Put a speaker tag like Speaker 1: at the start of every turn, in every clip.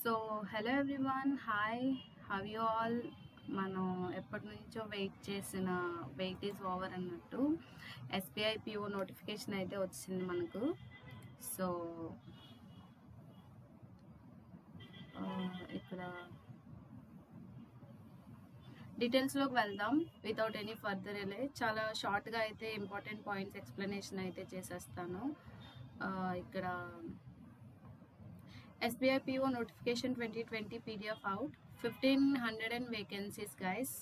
Speaker 1: So hello everyone, hi, have you all. మనం ఎప్పటి నుంచో వెయిట్ ఈజ్ ఓవర్ అన్నట్టు ఎస్బీఐ పిఓ నోటిఫికేషన్ అయితే వచ్చింది మనకు. సో ఇక్కడ డీటెయిల్స్లోకి వెళ్దాం వితౌట్ ఎనీ ఫర్దర్ ఎలే. చాలా షార్ట్గా అయితే ఇంపార్టెంట్ పాయింట్స్ ఎక్స్ప్లెనేషన్ అయితే చేసేస్తాను. ఇక్కడ SBI PO notification 2020 PDF out, 1500 vacancies guys.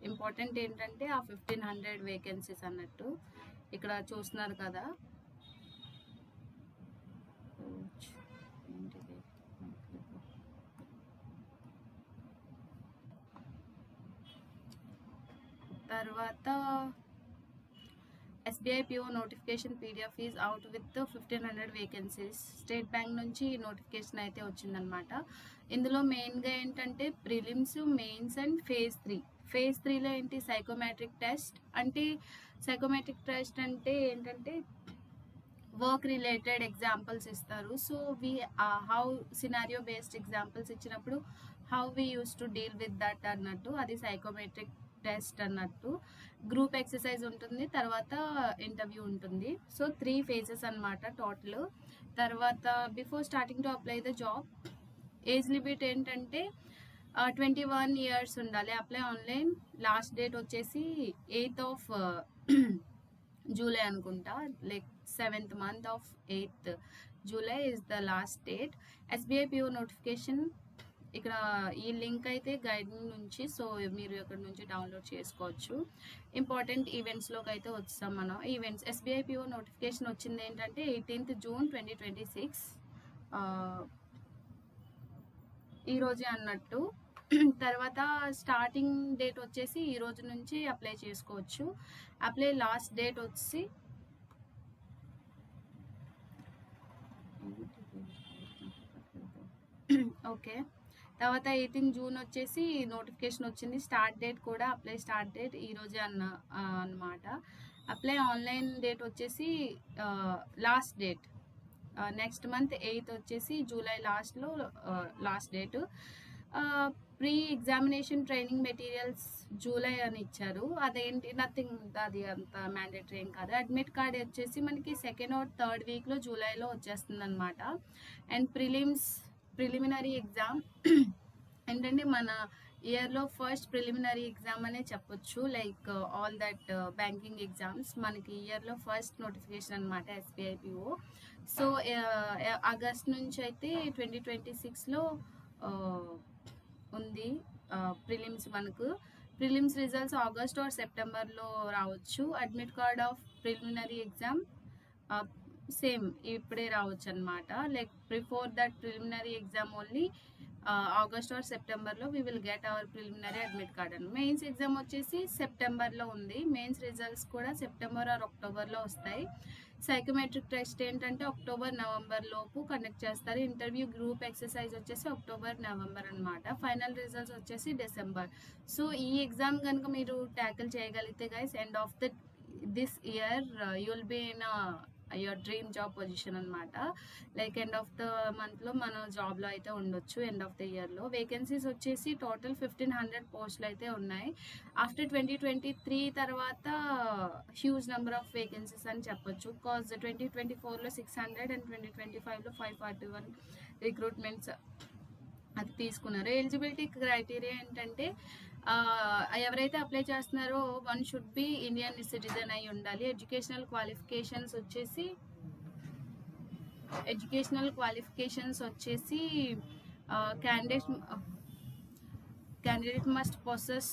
Speaker 1: Important ఏంటంటే ఆ 1500 వేకెన్సీస్ అన్నట్టు ఇక్కడ చూస్తున్నారు కదా. తర్వాత SBI PO notification PDF is out with 1500 vacancies. State bank నుంచి నోటిఫికేషన్ అయితే వచ్చిందనమాట. ఇందులో మెయిన్గా ఏంటంటే ప్రిలిమ్స్, మెయిన్స్ అండ్ ఫేజ్ 3లో ఏంటి సైకోమెట్రిక్ టెస్ట్. అంటే సైకోమెట్రిక్ టెస్ట్ అంటే ఏంటంటే వర్క్ రిలేటెడ్ ఎగ్జాంపుల్స్ ఇస్తారు. So how scenario based examples ఇచ్చినప్పుడు how we use to deal with that అన్నట్టు, అది సైకోమెట్రిక్ టెస్ట్ అన్నట్టు. గ్రూప్ ఎక్సర్సైజ్ ఉంటుంది, తర్వాత ఇంటర్వ్యూ ఉంటుంది. సో 3 phases అన్నమాట టోటల్. తర్వాత before starting to apply the job, age limit ఏంటంటే 21 years ఉండాలి. Apply online. లాస్ట్ డేట్ వచ్చేసి 8th of July అనుకుంటా, like 7th month of 8th July is the last date. SBI PO notification ఇక్కడ ఈ link అయితే guide నుంచి, so మీరు ఇక్కడ నుంచి డౌన్లోడ్ చేసుకోవచ్చు. ఇంపార్టెంట్ ఈవెంట్స్లోకి అయితే వచ్చాం మనం. ఈవెంట్స్ SBI PO నోటిఫికేషన్ వచ్చింది ఏంటంటే 18th June 2026 ఈరోజే అన్నట్టు. తర్వాత స్టార్టింగ్ డేట్ వచ్చేసి ఈ రోజు నుంచి అప్లై చేసుకోవచ్చు. అప్లై లాస్ట్ డేట్ వచ్చి ఓకే. తర్వాత 18th June వచ్చేసి నోటిఫికేషన్ వచ్చింది. స్టార్ట్ డేట్ కూడా అప్లై స్టార్ట్ డేట్ ఈరోజే అన్నమాట. అప్లై ఆన్లైన్ డేట్ వచ్చేసి last date next month 8th వచ్చేసి జూలై లాస్ట్లో last date. Pre examination training materials July అని ఇచ్చారు. అదేంటి నథింగ్, అది అంత మ్యాండేటరీ ఏం కాదు. అడ్మిట్ కార్డ్ వచ్చేసి మనకి 2nd or 3rd weekలో జూలైలో వచ్చేస్తుంది అనమాట. అండ్ ప్రిలిమినరీ ఎగ్జామ్ ఏంటంటే మన ఇయర్లో ఫస్ట్ ప్రిలిమినరీ ఎగ్జామ్ అనే చెప్పొచ్చు. Like all that banking exams మనకి ఇయర్లో ఫస్ట్ నోటిఫికేషన్ అనమాట SBI PO. సో ఆగస్ట్ నుంచి అయితే 2026లో ఉంది ప్రిలిమ్స్. మనకు ప్రిలిమ్స్ రిజల్ట్స్ ఆగస్ట్ ఆర్ సెప్టెంబర్లో రావచ్చు. Admit card of preliminary exam same ఇప్పుడే రావచ్చు అనమాట. Like before that preliminary exam only August or సెప్టెంబర్లో we will get our preliminary admit card అని. మెయిన్స్ ఎగ్జామ్ వచ్చేసి సెప్టెంబర్లో ఉంది. మెయిన్స్ రిజల్ట్స్ కూడా సెప్టెంబర్ ఆర్ అక్టోబర్లో వస్తాయి. సైకోమెట్రిక్ టెస్ట్ ఏంటంటే అక్టోబర్, నవంబర్ లోపు కండక్ట్ చేస్తారు. ఇంటర్వ్యూ, గ్రూప్ ఎక్సర్సైజ్ వచ్చేసి అక్టోబర్, నవంబర్ అనమాట. ఫైనల్ రిజల్ట్స్ వచ్చేసి డిసెంబర్. సో ఈ ఎగ్జామ్ కనుక మీరు ట్యాకిల్ చేయగలిగితే guys, end of this year you will be in your dream job position అనమాట. లైక్ ఎండ్ ఆఫ్ ద మంత్లో మన జాబ్లో అయితే ఉండొచ్చు. ఎండ్ ఆఫ్ ద ఇయర్లో వేకెన్సీస్ వచ్చేసి టోటల్ 1500 పోస్టులు అయితే ఉన్నాయి. ఆఫ్టర్ 2023 తర్వాత హ్యూజ్ నెంబర్ ఆఫ్ వేకెన్సీస్ అని చెప్పొచ్చు. కాజ్ 2024లో 600 అండ్ 2025లో 541 రిక్రూట్మెంట్స్ అది తీసుకున్నారు. ఎలిజిబిలిటీ క్రైటీరియా ఏంటంటే ఎవరైతే అప్లై చేస్తున్నారో one should be Indian citizen అయి ఉండాలి. ఎడ్యుకేషనల్ క్వాలిఫికేషన్స్ వచ్చేసి candidate must possess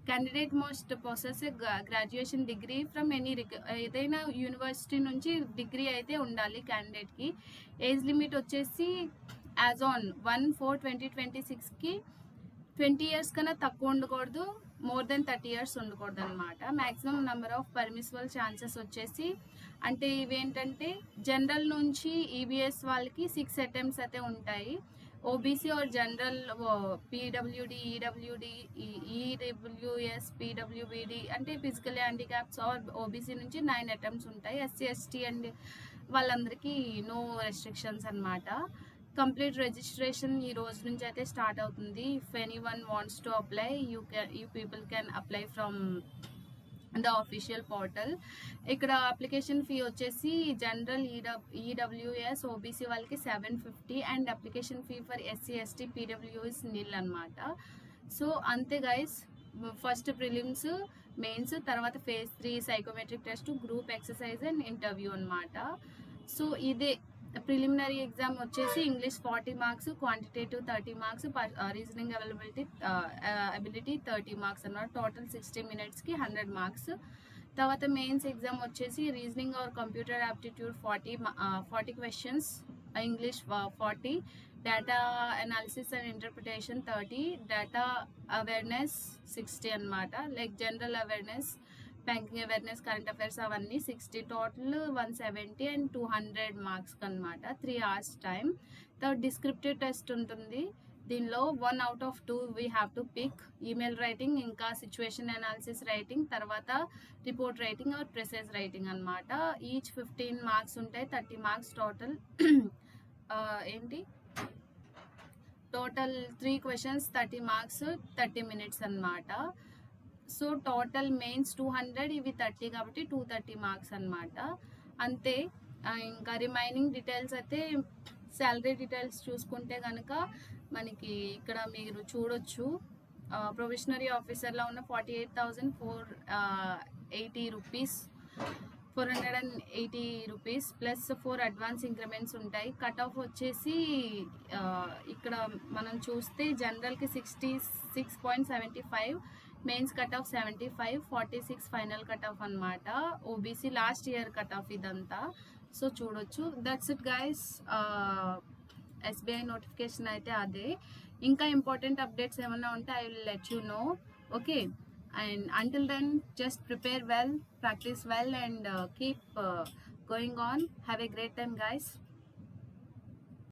Speaker 1: candidate must possess a graduation degree from any ఏదైనా యూనివర్సిటీ నుంచి డిగ్రీ అయితే ఉండాలి క్యాండిడేట్కి. ఏజ్ లిమిట్ వచ్చేసి యాజ్ ఆన్ 1/4/2026కి 20 years కన్నా తక్కువ ఉండకూడదు, మోర్ దెన్ 30 years ఉండకూడదు అనమాట. Maximum number of permissible chances వచ్చేసి అంటే ఇవేంటంటే జనరల్ నుంచి EBS వాళ్ళకి 6 attempts అయితే ఉంటాయి. OBC or general PWD, EWS, PWBD అంటే ఫిజికల్ హ్యాండిక్యాప్స్ ఆర్ ఓబీసీ నుంచి 9 attempts ఉంటాయి. SC, ST అండ్ వాళ్ళందరికీ నో రెస్ట్రిక్షన్స్ అనమాట. కంప్లీట్ రిజిస్ట్రేషన్ ఈ రోజు నుంచి అయితే స్టార్ట్ అవుతుంది. If anyone wants to apply, you people can apply from the official portal. ఇక్కడ అప్లికేషన్ ఫీ వచ్చేసి జనరల్ ఈడబ్ల్యూఎస్ ఓబీసీ వాళ్ళకి 750 and application fee for SC ST PW is nil అనమాట. సో అంతే గైస్, ఫస్ట్ ప్రిలిమ్స్, మెయిన్స్, తర్వాత phase 3 psychometric test, group exercise and interview అనమాట. So ఇదే preliminary exam వచ్చేసి English 40 marks, quantitative 30 marks, reasoning ability 30 marks అన్నమాట. Total 60 మినిట్స్కి 100 marks. తర్వాత mains exam వచ్చేసి reasoning or computer aptitude 40 questions, English 40, data analysis and interpretation 30, data awareness 60 అనమాట. Like general awareness, banking awareness, current affairs అవన్నీ 60, total 170 and 200 marks అనమాట. 3 hours time. తర్వాత descriptive test ఉంటుంది. దీనిలో 1 out of 2 we have to pick. Email writing, ఇంకా situation analysis writing, తర్వాత report writing or precis writing అనమాట. Each 15 marks ఉంటాయి. 30 marks total. Total 3 questions 30 marks, 30 minutes అనమాట. So total mains 200, ఇవి 30 కాబట్టి 230 మార్క్స్ అనమాట. అంతే. ఇంకా రిమైనింగ్ డీటెయిల్స్ అయితే శాలరీ డీటెయిల్స్ చూసుకుంటే కనుక మనకి ఇక్కడ మీరు చూడొచ్చు. ప్రొవిషనరీ ఆఫీసర్లో ఉన్న 48,480 rupees, 480 rupees plus 4 advance increments ఉంటాయి. కట్ ఆఫ్ వచ్చేసి ఇక్కడ మనం చూస్తే జనరల్కి 66.75, mains cut off 75, 46 final cut off అనమాట. OBC last year cut off ఇదంతా. సో చూడొచ్చు. That's it guys. SBI notification అయితే అదే. ఇంకా ఇంపార్టెంట్ అప్డేట్స్ ఏమైనా ఉంటే I will let you know. Okay, and until then just prepare well, practice well, and keep going on. Have a great time guys.